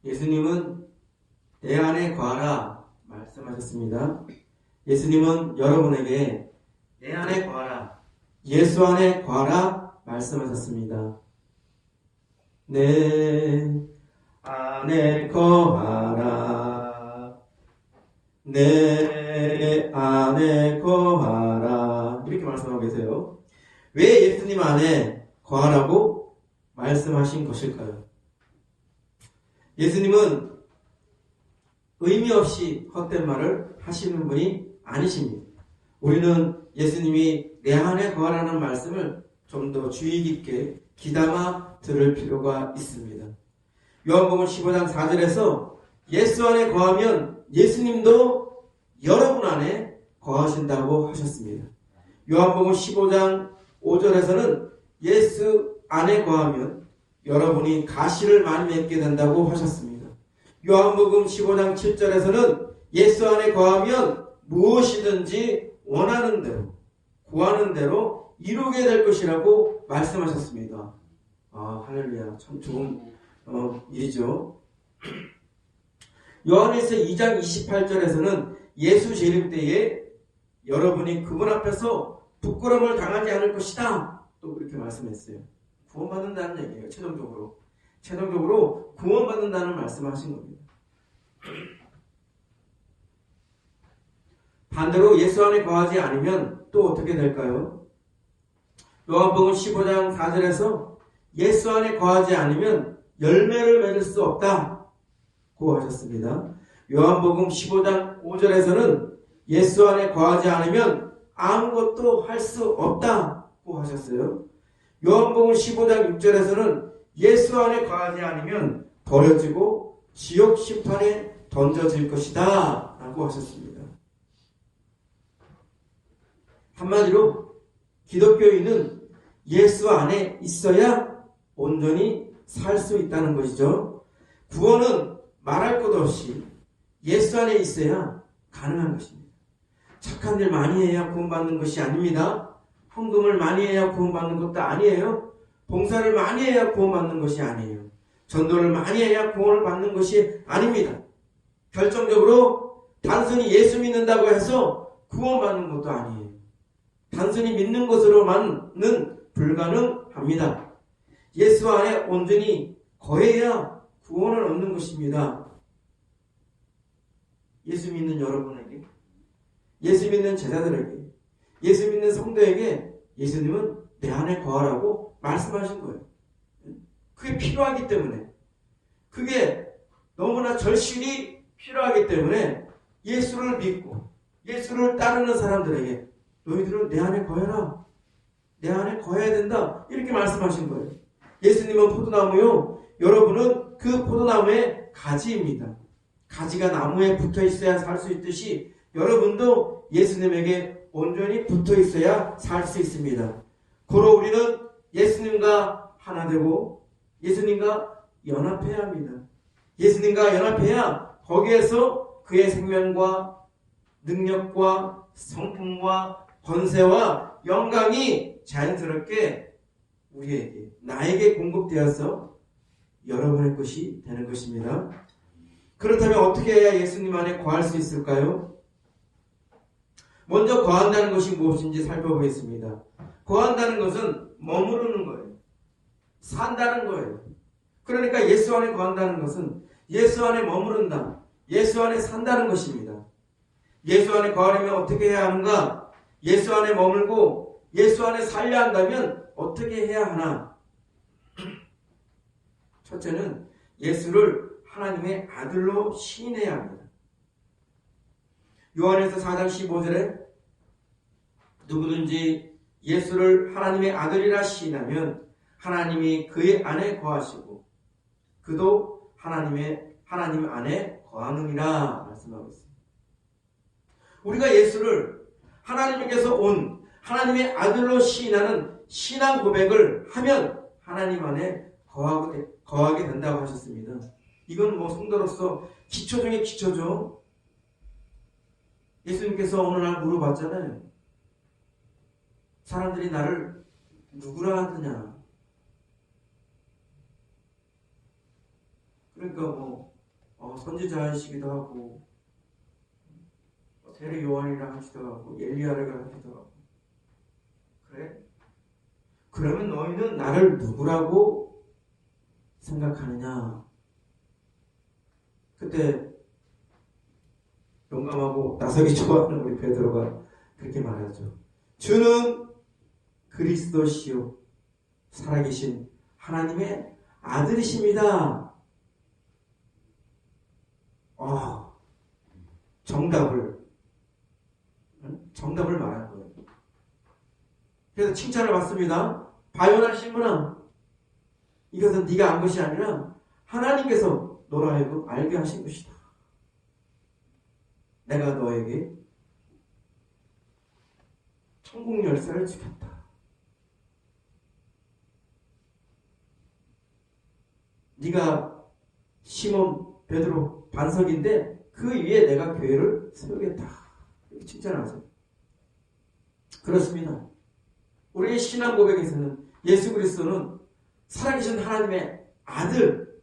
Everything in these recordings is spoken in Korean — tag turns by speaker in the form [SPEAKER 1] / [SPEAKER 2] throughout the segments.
[SPEAKER 1] 예수님은 내 안에 거하라 말씀하셨습니다. 예수님은 여러분에게 내 안에 거하라, 예수 안에 거하라 말씀하셨습니다. 내 안에 거하라, 내 안에 거하라, 이렇게 말씀하고 계세요. 왜 예수님 안에 거하라고 말씀하신 것일까요? 예수님은 의미 없이 헛된 말을 하시는 분이 아니십니다. 우리는 예수님이 내 안에 거하라는 말씀을 좀 더 주의 깊게 귀담아 들을 필요가 있습니다. 요한복음 15장 4절에서 예수 안에 거하면 예수님도 여러분 안에 거하신다고 하셨습니다. 요한복음 15장 5절에서는 예수 안에 거하면 여러분이 가시를 많이 맺게 된다고 하셨습니다. 요한복음 15장 7절에서는 예수 안에 거하면 무엇이든지 원하는 대로, 구하는 대로 이루게 될 것이라고 말씀하셨습니다. 할렐루야. 참 좋은 일이죠. 요한일서 2장 28절에서는 예수 재림 때에 여러분이 그분 앞에서 부끄러움을 당하지 않을 것이다, 또 그렇게 말씀했어요. 구원받는다는 얘기예요. 최종적으로 구원받는다는 말씀하신 겁니다. 반대로 예수 안에 거하지 않으면 또 어떻게 될까요? 요한복음 15장 4절에서 예수 안에 거하지 않으면 열매를 맺을 수 없다고 하셨습니다. 요한복음 15장 5절에서는 예수 안에 거하지 않으면 아무것도 할 수 없다고 하셨어요. 요한복음 15장 6절에서는 예수 안에 거하지 않으면 버려지고 지옥 심판에 던져질 것이다 라고 하셨습니다. 한마디로 기독교인은 예수 안에 있어야 온전히 살 수 있다는 것이죠. 구원은 말할 것 없이 예수 안에 있어야 가능한 것입니다. 착한 일 많이 해야 구원받는 것이 아닙니다. 헌금을 많이 해야 구원받는 것도 아니에요. 봉사를 많이 해야 구원받는 것이 아니에요. 전도를 많이 해야 구원을 받는 것이 아닙니다. 결정적으로 단순히 예수 믿는다고 해서 구원받는 것도 아니에요. 단순히 믿는 것으로만은 불가능합니다. 예수 안에 온전히 거해야 구원을 얻는 것입니다. 예수 믿는 여러분에게, 예수 믿는 제자들에게, 예수 믿는 성도에게 예수님은 내 안에 거하라고 말씀하신 거예요. 그게 필요하기 때문에, 그게 너무나 절실히 필요하기 때문에 예수를 믿고 예수를 따르는 사람들에게 너희들은 내 안에 거해라, 내 안에 거해야 된다, 이렇게 말씀하신 거예요. 예수님은 포도나무요, 여러분은 그 포도나무의 가지입니다. 가지가 나무에 붙어 있어야 살 수 있듯이 여러분도 예수님에게 온전히 붙어 있어야 살 수 있습니다. 고로 우리는 예수님과 하나 되고 예수님과 연합해야 합니다. 예수님과 연합해야 거기에서 그의 생명과 능력과 성품과 권세와 영광이 자연스럽게 우리에게, 나에게 공급되어서 여러분의 것이 되는 것입니다. 그렇다면 어떻게 해야 예수님 안에 거할 수 있을까요? 먼저 거한다는 것이 무엇인지 살펴보겠습니다. 거한다는 것은 머무르는 거예요. 산다는 거예요. 그러니까 예수 안에 거한다는 것은 예수 안에 머무른다, 예수 안에 산다는 것입니다. 예수 안에 거하려면 어떻게 해야 하는가? 예수 안에 머물고 예수 안에 살려 한다면 어떻게 해야 하나? 첫째는 예수를 하나님의 아들로 시인해야 합니다. 요한에서 4장 15절에 누구든지 예수를 하나님의 아들이라 시인하면 하나님이 그의 안에 거하시고 그도 하나님 안에 거하느니라 말씀하고 있습니다. 우리가 예수를 하나님께서 온 하나님의 아들로 시인하는 신앙 고백을 하면 하나님 안에 거하게 된다고 하셨습니다. 이건 성도로서 기초 중에 기초죠. 예수님께서 어느 날 물어봤잖아요. 사람들이 나를 누구라 하느냐. 그러니까 선지자이시기도 하고 세례 요한이라 하기도 하고 엘리야라고 하기도 하고 그래? 그러면 너희는 나를 누구라고 생각하느냐? 그때 용감하고 나서기 좋아하는 우리 베드로가 그렇게 말하죠. 주는 그리스도시요 살아계신 하나님의 아들이십니다. 정답을 말한 거예요. 그래서 칭찬을 받습니다. 바요나 시몬아, 이것은 네가 안 것이 아니라 하나님께서 너로 하여금 알게 하신 것이다. 내가 너에게 천국 열쇠를 주겠다. 네가 시몬 베드로 반석인데 그 위에 내가 교회를 세우겠다. 이렇게 칭찬하세요. 그렇습니다. 우리의 신앙 고백에서는 예수 그리스도는 살아계신 하나님의 아들,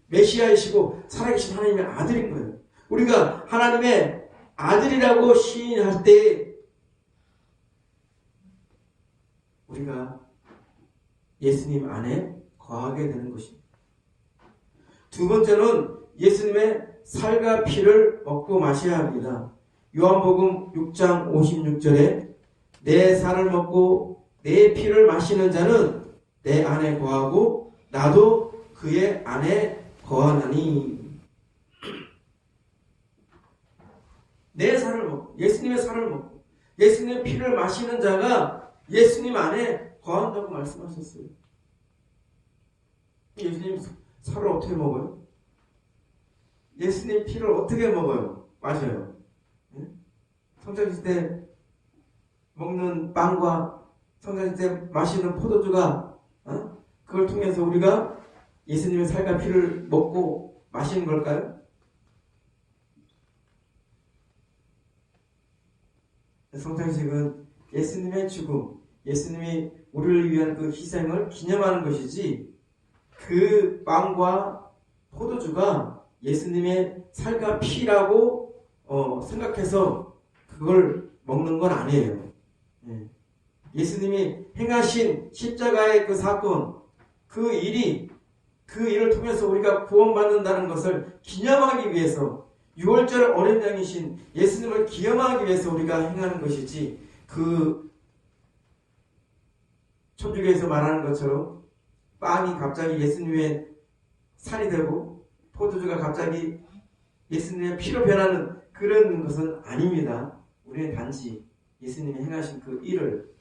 [SPEAKER 1] 메시아이시고 살아계신 하나님의 아들인 거예요. 우리가 하나님의 아들이라고 시인할 때 우리가 예수님 안에 거하게 되는 것입니다. 두 번째는 예수님의 살과 피를 먹고 마셔야 합니다. 요한복음 6장 56절에 내 살을 먹고 내 피를 마시는 자는 내 안에 거하고 나도 그의 안에 거하나니. 내 살을 먹고 예수님의 살을 먹고 예수님의 피를 마시는 자가 예수님 안에 거한다고 말씀하셨어요. 예수님 살을 어떻게 먹어요? 예수님 피를 어떻게 먹어요? 마셔요. 성장일 때 먹는 빵과 성장일 때 마시는 포도주가 그걸 통해서 우리가 예수님의 살과 피를 먹고 마시는 걸까요? 성찬식은 예수님의 죽음, 예수님이 우리를 위한 그 희생을 기념하는 것이지 그 빵과 포도주가 예수님의 살과 피라고 생각해서 그걸 먹는 건 아니에요. 예수님이 행하신 십자가의 그 사건, 그 일을 통해서 우리가 구원받는다는 것을 기념하기 위해서 6월절 어린 양이신 예수님을 기념하기 위해서 우리가 행하는 것이지 그 천주교에서 말하는 것처럼 빵이 갑자기 예수님의 살이 되고 포도주가 갑자기 예수님의 피로 변하는 그런 것은 아닙니다. 우리는 단지 예수님이 행하신 그 일을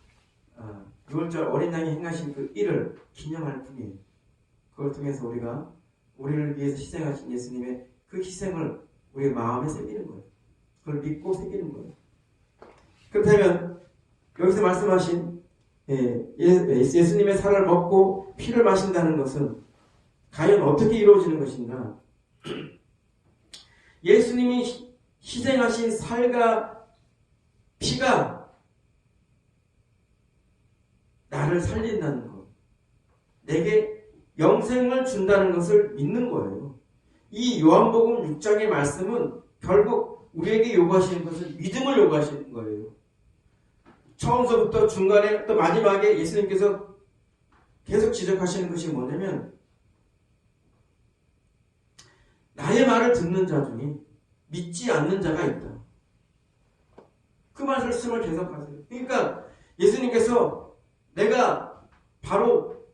[SPEAKER 1] 6월절 어린 양이 행하신 그 일을 기념할 뿐이에요. 그걸 통해서 우리가 우리를 위해서 희생하신 예수님의 그 희생을 우리의 마음에 새기는 거예요. 그걸 믿고 새기는 거예요. 그렇다면 여기서 말씀하신 예수님의 살을 먹고 피를 마신다는 것은 과연 어떻게 이루어지는 것인가? 예수님이 희생하신 살과 피가 나를 살린다는 것, 내게 영생을 준다는 것을 믿는 거예요. 이 요한복음 6장의 말씀은 결국 우리에게 요구하시는 것은 믿음을 요구하시는 거예요. 처음서부터 중간에 또 마지막에 예수님께서 계속 지적하시는 것이 뭐냐면 나의 말을 듣는 자 중에 믿지 않는 자가 있다. 그 말씀을 계속하세요. 그러니까 예수님께서 내가 바로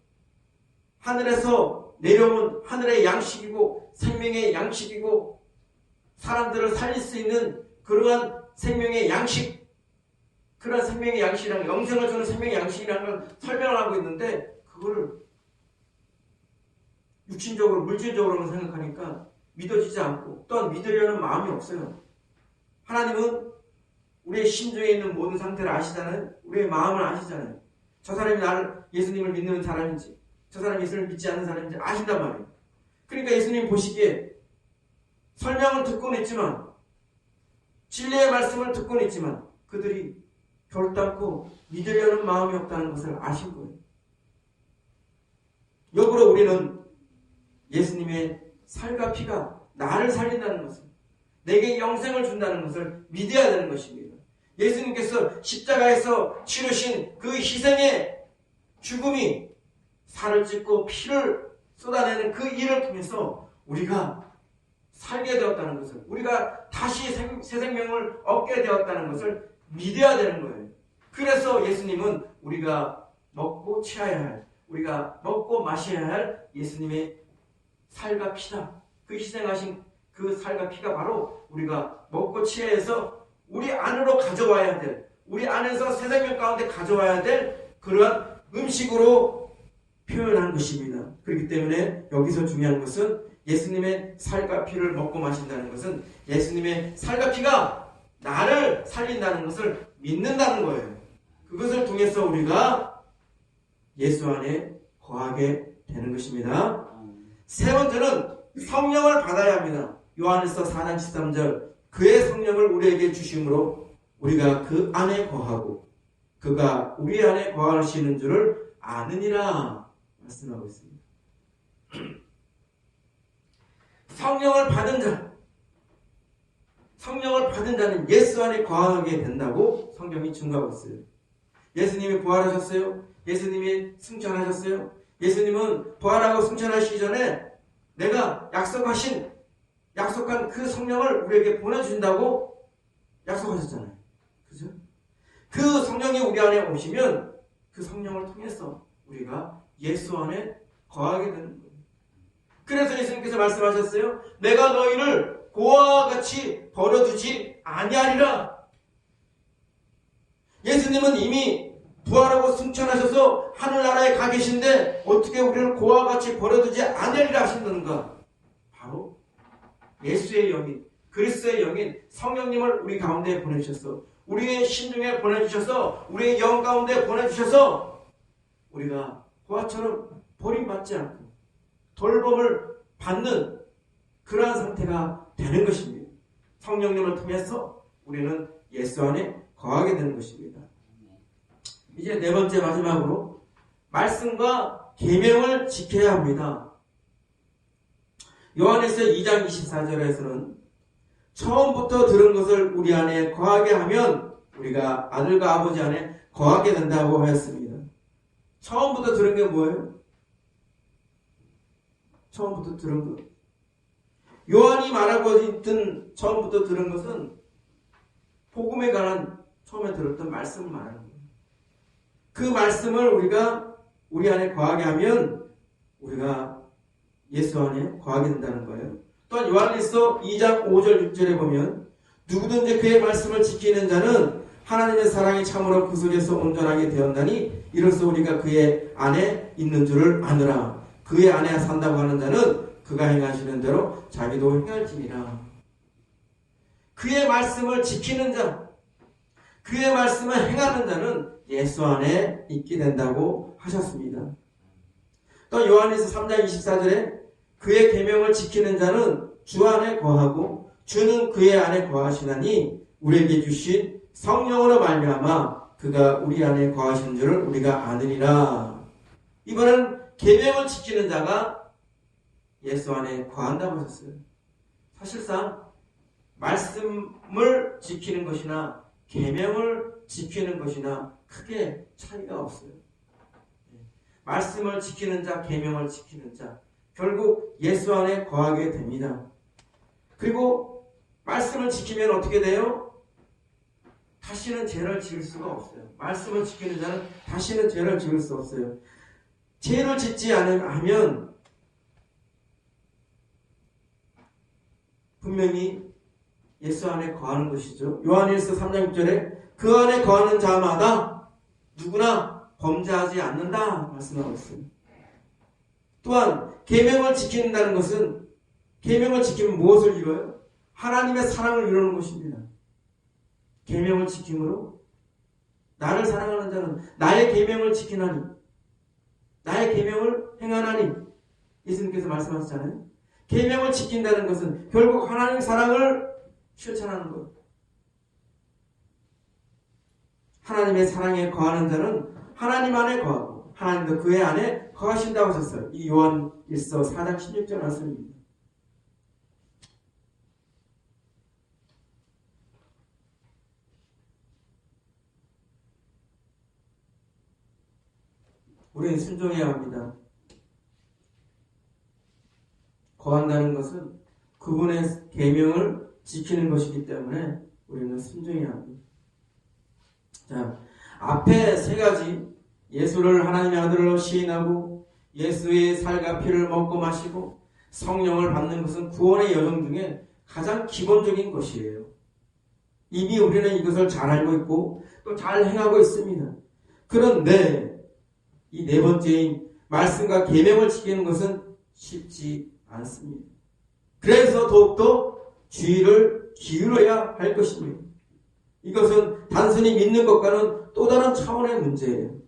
[SPEAKER 1] 하늘에서 내려온 하늘의 양식이고 생명의 양식이고 사람들을 살릴 수 있는 그러한 생명의 양식, 그러한 생명의 양식이라는 영생을 주는 생명의 양식이라는 걸 설명을 하고 있는데 그거를 육신적으로 물질적으로만 생각하니까 믿어지지 않고 또한 믿으려는 마음이 없어요. 하나님은 우리의 심중에 있는 모든 상태를 아시잖아요. 우리의 마음을 아시잖아요. 저 사람이 나를 예수님을 믿는 사람인지 저 사람이 예수님을 믿지 않는 사람인지 아신단 말이에요. 그러니까 예수님 보시기에 설명은 듣고는 있지만 진리의 말씀을 듣고는 있지만 그들이 결단코 믿으려는 마음이 없다는 것을 아신 거예요. 역으로 우리는 예수님의 살과 피가 나를 살린다는 것을, 내게 영생을 준다는 것을 믿어야 되는 것입니다. 예수님께서 십자가에서 치르신 그 희생의 죽음이 살을 찢고 피를 쏟아내는 그 일을 통해서 우리가 살게 되었다는 것을, 우리가 다시 새 생명을 얻게 되었다는 것을 믿어야 되는 거예요. 그래서 예수님은 우리가 먹고 취해야 할, 우리가 먹고 마셔야 할 예수님의 살과 피다. 그 희생하신 그 살과 피가 바로 우리가 먹고 취해서 우리 안으로 가져와야 될, 우리 안에서 새 생명 가운데 가져와야 될 그러한 음식으로 표현한 것입니다. 그렇기 때문에 여기서 중요한 것은 예수님의 살과 피를 먹고 마신다는 것은 예수님의 살과 피가 나를 살린다는 것을 믿는다는 거예요. 그것을 통해서 우리가 예수 안에 거하게 되는 것입니다. 세 번째는 성령을 받아야 합니다. 요한일서 4장 13절, 그의 성령을 우리에게 주심으로 우리가 그 안에 거하고 그가 우리 안에 거하시는 줄을 아느니라 말씀하고 있습니다. 성령을 받은 자는 예수 안에 거하게 된다고 성경이 증거하고 있어요. 예수님이 부활하셨어요. 예수님이 승천하셨어요. 예수님은 부활하고 승천하시기 전에 내가 약속한 그 성령을 우리에게 보내주신다고 약속하셨잖아요. 그죠? 그 성령이 우리 안에 오시면 그 성령을 통해서 우리가 예수 안에 거하게 되는 거예요. 그래서 예수님께서 말씀하셨어요. 내가 너희를 고아와 같이 버려두지 아니하리라. 예수님은 이미 부활하고 승천하셔서 하늘나라에 가 계신데 어떻게 우리를 고아와 같이 버려두지 아니하리라 하시는가? 바로 예수의 영인, 그리스도의 영인 성령님을 우리 가운데 보내주셔서, 우리의 심중에 보내주셔서, 우리의 영 가운데 보내주셔서 우리가 고아처럼 버림받지 않고 돌봄을 받는 그러한 상태가 되는 것입니다. 성령님을 통해서 우리는 예수 안에 거하게 되는 것입니다. 이제 네 번째 마지막으로 말씀과 계명을 지켜야 합니다. 요한일서 2장 24절에서는 처음부터 들은 것을 우리 안에 거하게 하면 우리가 아들과 아버지 안에 거하게 된다고 하였습니다. 처음부터 들은 게 뭐예요? 처음부터 들은 것. 요한이 말하고 있던 처음부터 들은 것은 복음에 관한 처음에 들었던 말씀을 말하는 거예요. 그 말씀을 우리가 우리 안에 거하게 하면 우리가 예수 안에 거하게 된다는 거예요. 또한 요한일서 2장 5절 6절에 보면 누구든지 그의 말씀을 지키는 자는 하나님의 사랑이 참으로 그 속에서 온전하게 되었나니 이로써 우리가 그의 안에 있는 줄을 아느라. 그의 안에 산다고 하는 자는 그가 행하시는 대로 자기도 행할지니라. 그의 말씀을 지키는 자, 그의 말씀을 행하는 자는 예수 안에 있게 된다고 하셨습니다. 또 요한일서 3장 24절에 그의 계명을 지키는 자는 주 안에 거하고 주는 그의 안에 거하시나니 우리에게 주신 성령으로 말미암아 그가 우리 안에 거하시는 줄을 우리가 아느니라. 이번엔 계명을 지키는 자가 예수 안에 거한다고 하셨어요. 사실상 말씀을 지키는 것이나 계명을 지키는 것이나 크게 차이가 없어요. 말씀을 지키는 자, 계명을 지키는 자, 결국 예수 안에 거하게 됩니다. 그리고 말씀을 지키면 어떻게 돼요? 다시는 죄를 지을 수가 없어요. 말씀을 지키는 자는 다시는 죄를 지을 수 없어요. 죄를 짓지 않으면 분명히 예수 안에 거하는 것이죠. 요한일서 3장 6절에 그 안에 거하는 자마다 누구나 범죄하지 않는다 말씀하고 있습니다. 또한 계명을 지킨다는 것은 계명을 지키면 무엇을 이뤄요? 하나님의 사랑을 이루는 것입니다. 계명을 지킴으로 나를 사랑하는 자는 나의 계명을 지키나니 나의 계명을 행하나니 예수님께서 말씀하셨잖아요. 계명을 지킨다는 것은 결국 하나님의 사랑을 실천하는 것. 하나님의 사랑에 거하는 자는 하나님 안에 거하고 하나님도 그의 안에 거하신다고 하셨어요. 이 요한일서 4장 16절 말씀입니다. 우리는 순종해야 합니다. 거한다는 것은 그분의 계명을 지키는 것이기 때문에 우리는 순종해야 합니다. 자, 앞에 세 가지, 예수를 하나님의 아들로 시인하고 예수의 살과 피를 먹고 마시고 성령을 받는 것은 구원의 여정 중에 가장 기본적인 것이에요. 이미 우리는 이것을 잘 알고 있고 또 잘 행하고 있습니다. 그런데 이 네 번째인 말씀과 계명을 지키는 것은 쉽지 않습니다. 그래서 더욱더 주의를 기울여야 할 것입니다. 이것은 단순히 믿는 것과는 또 다른 차원의 문제예요.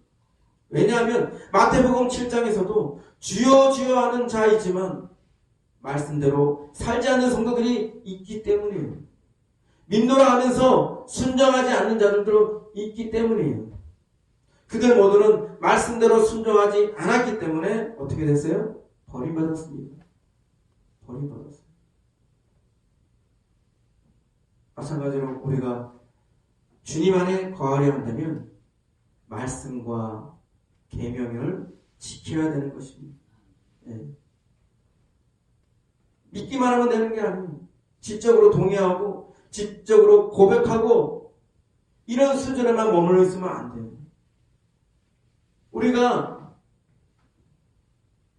[SPEAKER 1] 왜냐하면 마태복음 7장에서도 주여 주여 하는 자이지만 말씀대로 살지 않는 성도들이 있기 때문이에요. 믿노라 하면서 순종하지 않는 자들도 있기 때문이에요. 그들 모두는 말씀대로 순종하지 않았기 때문에 어떻게 됐어요? 버림받았습니다. 버림받았어요. 마찬가지로 우리가 주님 안에 거하려 한다면 말씀과 계명을 지켜야 되는 것입니다. 네. 믿기만 하면 되는 게 아니에요. 지적으로 동의하고 지적으로 고백하고 이런 수준에만 머물러 있으면 안 돼요. 우리가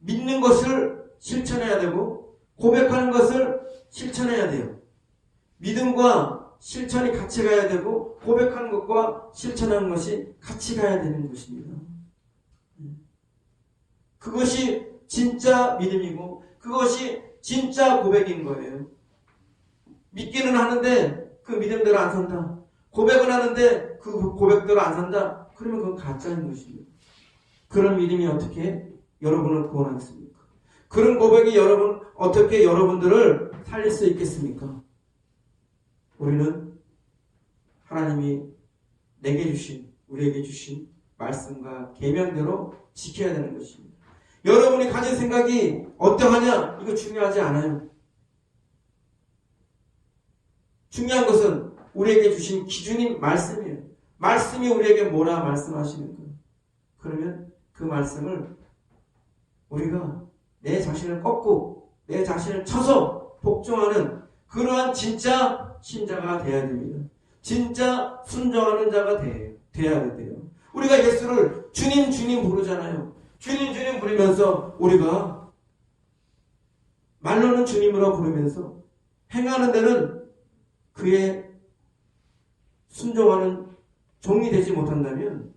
[SPEAKER 1] 믿는 것을 실천해야 되고 고백하는 것을 실천해야 돼요. 믿음과 실천이 같이 가야 되고 고백하는 것과 실천하는 것이 같이 가야 되는 것입니다. 그것이 진짜 믿음이고 그것이 진짜 고백인 거예요. 믿기는 하는데 그 믿음대로 안 산다. 고백은 하는데 그 고백대로 안 산다. 그러면 그건 가짜인 것입니다. 그런 믿음이 어떻게 여러분을 구원하겠습니까? 그런 고백이 어떻게 여러분들을 살릴 수 있겠습니까? 우리는 하나님이 우리에게 주신 말씀과 계명대로 지켜야 되는 것입니다. 여러분이 가진 생각이 어떠하냐? 이거 중요하지 않아요. 중요한 것은 우리에게 주신 기준인 말씀이에요. 말씀이 우리에게 뭐라 말씀하시는 거예요. 그러면 그 말씀을 우리가 내 자신을 꺾고 내 자신을 쳐서 복종하는 그러한 진짜 신자가 되어야 됩니다. 진짜 순종하는 자가 되어야 돼요. 우리가 예수를 주님 주님 부르잖아요. 주님 주님 부르면서 우리가 말로는 주님으로 부르면서 행하는 데는 그의 순종하는 종이 되지 못한다면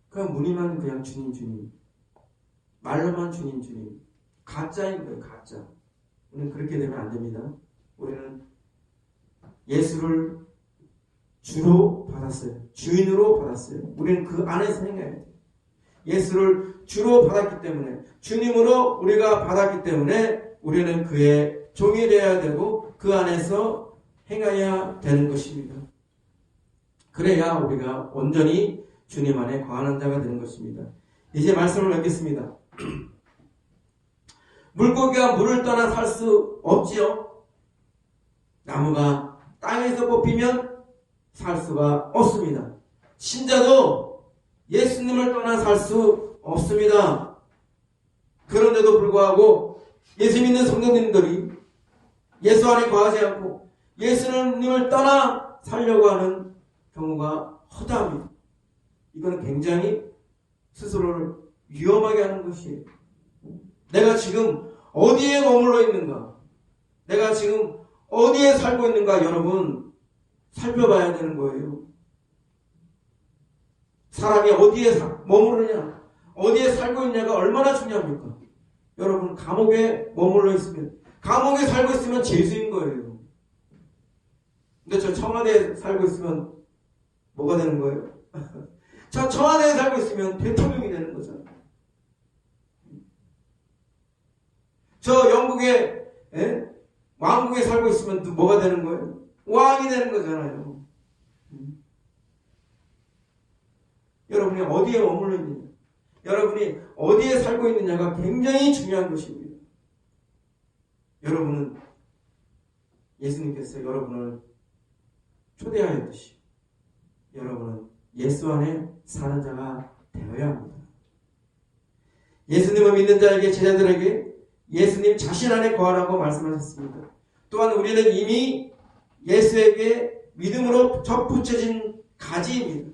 [SPEAKER 1] 그 무늬만 그냥 주님 주님 말로만 주님 주님 가짜인 거예요. 가짜. 우리는 그렇게 되면 안 됩니다. 우리는 예수를 주로 받았어요. 주인으로 받았어요. 우리는 그 안에서 행해야 돼요. 예수를 주로 받았기 때문에 주님으로 우리가 받았기 때문에 우리는 그의 종이 되어야 되고 그 안에서 행해야 되는 것입니다. 그래야 우리가 온전히 주님 안에 거하는 자가 되는 것입니다. 이제 말씀을 읽겠습니다. 물고기가 물을 떠나 살 수 없지요. 나무가 땅에서 뽑히면 살 수가 없습니다. 신자도 예수님을 떠나 살 수 없습니다. 그런데도 불구하고 예수 믿는 성도님들이 예수 안에 거하지 않고 예수님을 떠나 살려고 하는 경우가 허다합니다. 이건 굉장히 스스로를 위험하게 하는 것이에요. 내가 지금 어디에 머물러 있는가? 내가 지금 어디에 살고 있는가? 여러분 살펴봐야 되는 거예요. 사람이 어디에 머무르냐, 어디에 살고 있냐가 얼마나 중요합니까? 여러분 감옥에 머물러 있으면, 감옥에 살고 있으면 죄수인 거예요. 근데 저 청와대에 살고 있으면 뭐가 되는 거예요? 저 청와대에 살고 있으면 대통령이 되는 거잖아요. 저 영국에 왕국에 살고 있으면 또 뭐가 되는 거예요? 왕이 되는 거잖아요. 여러분이 어디에 머물러 있느냐, 여러분이 어디에 살고 있느냐가 굉장히 중요한 것입니다. 여러분은 예수님께서 여러분을 초대하였듯이 여러분은 예수 안에 사는 자가 되어야 합니다. 예수님을 믿는 자에게, 제자들에게 예수님 자신 안에 거하라고 말씀하셨습니다. 또한 우리는 이미 예수에게 믿음으로 접붙여진 가지입니다.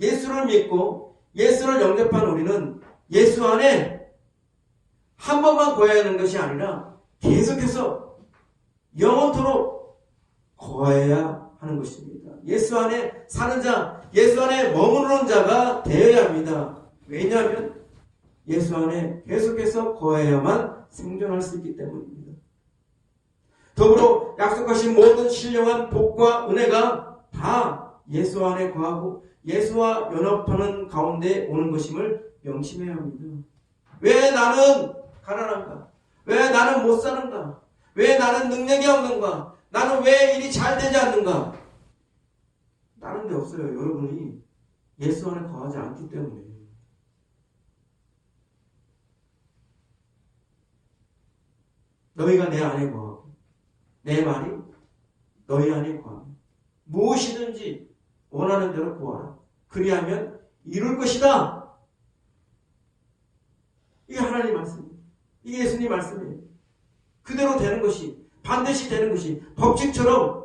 [SPEAKER 1] 예수를 믿고 예수를 영접한 우리는 예수 안에 한 번만 거해야 하는 것이 아니라 계속해서 영원토록 거해야 하는 것입니다. 예수 안에 사는 자, 예수 안에 머무르는 자가 되어야 합니다. 왜냐하면 예수 안에 계속해서 거해야만 생존할 수 있기 때문입니다. 더불어 약속하신 모든 신령한 복과 은혜가 다 예수 안에 거하고 예수와 연합하는 가운데 오는 것임을 명심해야 합니다. 왜 나는 가난한가? 왜 나는 못 사는가? 왜 나는 능력이 없는가? 나는 왜 일이 잘 되지 않는가? 다른 데 없어요. 여러분이 예수 안에 거하지 않기 때문에. 너희가 내 안에 거하고 내 말이 너희 안에 거하고 무엇이든지 원하는 대로 구하라. 그리하면 이룰 것이다. 이게 하나님 말씀이에요. 이게 예수님 말씀이에요. 그대로 되는 것이, 반드시 되는 것이 법칙처럼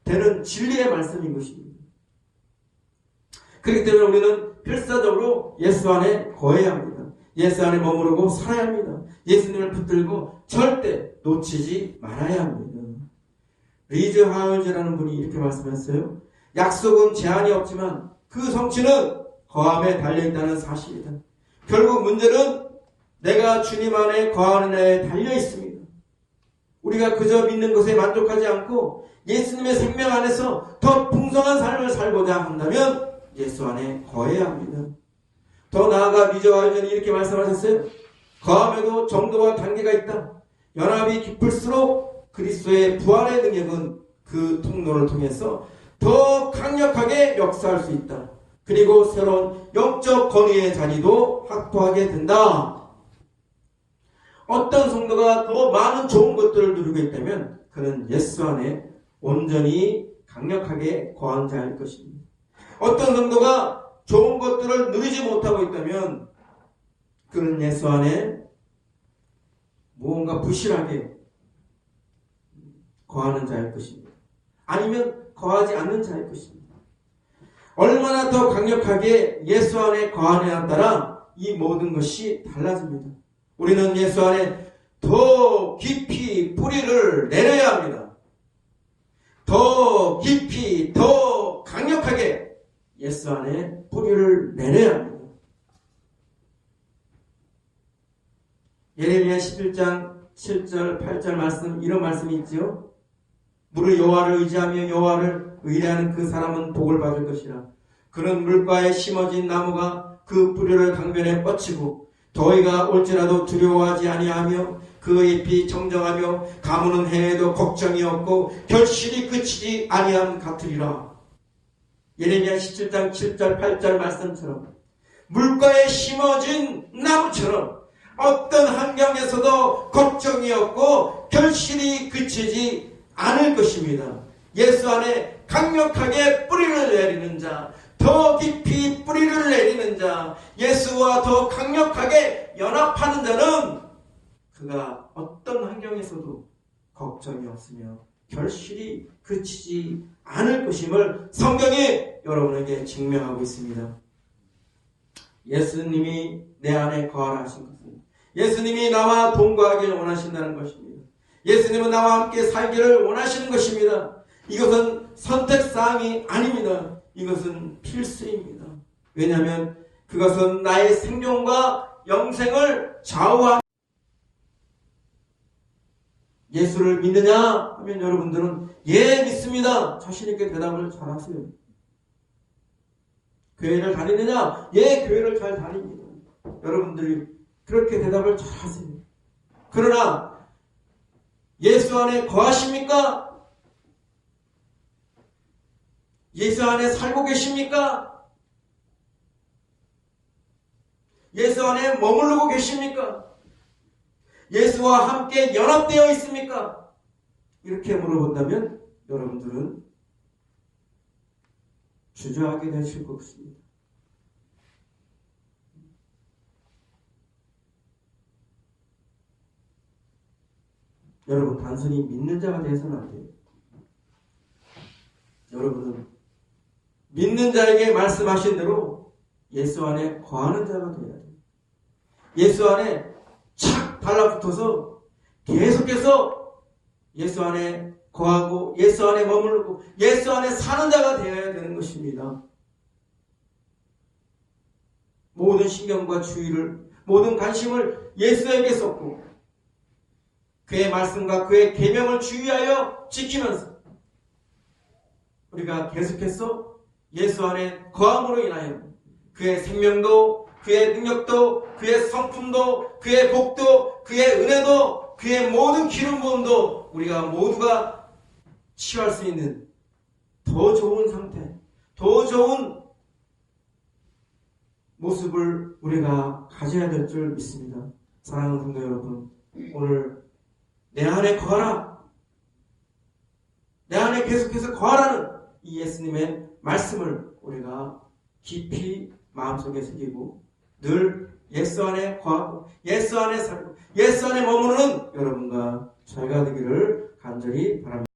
[SPEAKER 1] 되는 진리의 말씀인 것입니다. 그렇기 때문에 우리는 필사적으로 예수 안에 거해야 합니다. 예수 안에 머무르고 살아야 합니다. 예수님을 붙들고 절대 놓치지 말아야 합니다. 리즈 하울즈라는 분이 이렇게 말씀했어요. 약속은 제한이 없지만 그 성취는 거함에 달려있다는 사실이다. 결국 문제는 내가 주님 안에 거하는 데에 달려있습니다. 우리가 그저 믿는 것에 만족하지 않고 예수님의 생명 안에서 더 풍성한 삶을 살고자 한다면 예수 안에 거해야 합니다. 더 나아가 리즈 하울즈는 이렇게 말씀하셨어요. 거함에도 정도와 단계가 있다. 연합이 깊을수록 그리스도의 부활의 능력은 그 통로를 통해서 더 강력하게 역사할 수 있다. 그리고 새로운 영적 권위의 자리도 확보하게 된다. 어떤 성도가 더 많은 좋은 것들을 누리고 있다면 그는 예수 안에 온전히 강력하게 거한 자일 것입니다. 어떤 성도가 좋은 것들을 누리지 못하고 있다면 그는 예수 안에 무언가 부실하게 거하는 자일 것입니다. 아니면 거하지 않는 자일 것입니다. 얼마나 더 강력하게 예수 안에 거하느냐에 따라 이 모든 것이 달라집니다. 우리는 예수 안에 더 깊이 뿌리를 내려야 합니다. 더 깊이, 더 강력하게 예수 안에 뿌리를 내려야 합니다. 예레미야 11장 7절, 8절 말씀, 이런 말씀이 있지요. 무릇 여호와를 의지하며 여호와를 의뢰하는 그 사람은 복을 받을 것이라. 그는 물가에 심어진 나무가 그 뿌리를 강변에 뻗치고 더위가 올지라도 두려워하지 아니하며 그 잎이 청정하며 가무는 해에도 걱정이 없고 결실이 그치지 아니함 같으리라. 예레미야 17장 7절 8절 말씀처럼 물가에 심어진 나무처럼 어떤 환경에서도 걱정이 없고 결실이 그치지 않을 것입니다. 예수 안에 강력하게 뿌리를 내리는 자, 더 깊이 뿌리를 내리는 자, 예수와 더 강력하게 연합하는 자는 그가 어떤 환경에서도 걱정이 없으며 결실이 그치지 않을 것임을 성경이 여러분에게 증명하고 있습니다. 예수님이 내 안에 거하라 하신 것은 예수님이 나와 동거하기를 원하신다는 것입니다. 예수님은 나와 함께 살기를 원하시는 것입니다. 이것은 선택사항이 아닙니다. 이것은 필수입니다. 왜냐하면 그것은 나의 생존과 영생을 좌우하는 예수를 믿느냐 하면 여러분들은 예 믿습니다. 자신있게 대답을 잘 하세요. 교회를 다니느냐? 예 교회를 잘 다닙니다. 여러분들이 그렇게 대답을 잘 하세요. 그러나 예수 안에 거하십니까? 예수 안에 살고 계십니까? 예수 안에 머무르고 계십니까? 예수와 함께 연합되어 있습니까? 이렇게 물어본다면 여러분들은 주저하게 되실 것입니다. 여러분 단순히 믿는 자가 되어서는 안 돼요. 여러분은 믿는 자에게 말씀하신 대로 예수 안에 거하는 자가 되어야 돼요. 예수 안에 착 달라붙어서 계속해서 예수 안에 거하고 예수 안에 머물고 예수 안에 사는 자가 되어야 되는 것입니다. 모든 신경과 주의를, 모든 관심을 예수에게 쏟고 그의 말씀과 그의 계명을 주의하여 지키면서 우리가 계속해서 예수 안에 거함으로 인하여 그의 생명도, 그의 능력도, 그의 성품도, 그의 복도, 그의 은혜도, 그의 모든 기름 부음도 우리가 모두가 취할 수 있는 더 좋은 상태, 더 좋은 모습을 우리가 가져야 될 줄 믿습니다. 사랑하는 성도 여러분, 오늘 내 안에 거하라, 내 안에 계속해서 거하라는 이 예수님의 말씀을 우리가 깊이 마음속에 새기고 늘 예수 안에 거하고 예수 안에 살고 예수 안에 머무르는 여러분과 저희가 되기를 간절히 바랍니다.